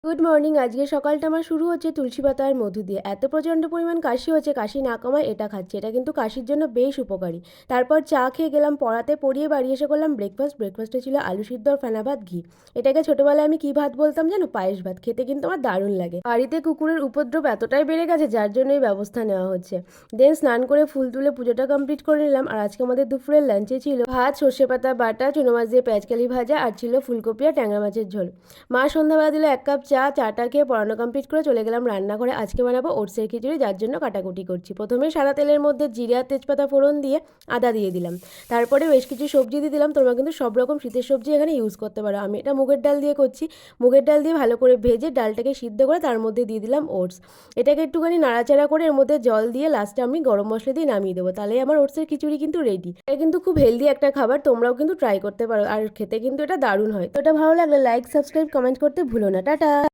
Good morning. আজকে সকালটা আমার শুরু হচ্ছে তুলসী পাতা আর মধু দিয়ে। এত প্রচণ্ড পরিমাণ কাশি হচ্ছে, কাশি না কমায় এটা খাচ্ছি। এটা কিন্তু কাশির জন্য বেশ উপকারী। তারপর চা খেয়ে গেলাম পড়াতে, পড়িয়ে বাড়ি এসে করলাম ব্রেকফাস্ট। ব্রেকফাস্টে ছিল আলু সিদ্ধ আর ফেনা ভাত, ঘি। এটাকে ছোটোবেলায় আমি কী ভাত বলতাম জানো? পায়েস ভাত। খেতে কিন্তু আমার দারুণ লাগে। বাড়িতে কুকুরের উপদ্রব এতটাই বেড়ে গেছে যার জন্য এই ব্যবস্থা নেওয়া হচ্ছে। দেন স্নান করে ফুল তুলে পুজোটা কমপ্লিট করে নিলাম। আর আজকে আমাদের দুপুরের লাঞ্চে ছিল ভাত, সর্ষে পাতা বাটা, চুনো মাছ দিয়ে পেঁয়াজকালি ভাজা, আর ছিল ফুলকপি আর ট্যাংরা মাছের ঝোল। মা সন্ধ্যাবেলা দিল 1 কাপ চা। চাটা খেয়ে পড়ানো কমপ্লিট করে চলে গেলাম রান্নাঘরে। আজকে বানাবো ওটসের খিচুড়ি, যার জন্য কাটাকুটি করছি। প্রথমে সাদা তেলের মধ্যে জিরে আর তেজপাতা ফোড়ন দিয়ে আদা দিয়ে দিলাম। তারপরে বেশ কিছু সবজি দিয়ে দিলাম। তোমরা কিন্তু সব রকম শীতের সবজি এখানে ইউজ করতে পারো। আমি এটা মুগের ডাল দিয়ে করছি। মুগের ডাল দিয়ে ভালো করে ভেজে ডালটাকে সিদ্ধ করে তার মধ্যে দিয়ে দিলাম ওটস। এটাকে একটুখানি নাড়াচাড়া করে এর মধ্যে জল দিয়ে লাস্টে আমি গরম মশলা দিয়ে নামিয়ে দেবো। তাহলেই আমার ওটসের খিচুড়ি কিন্তু রেডি। এটা কিন্তু খুব হেলদি একটা খাবার, তোমরাও কিন্তু ট্রাই করতে পারো। আর খেতে কিন্তু এটা দারুণ হয়। তো এটা ভালো লাগলে লাইক, সাবস্ক্রাইব, কমেন্ট করতে ভুলো না। টাটা।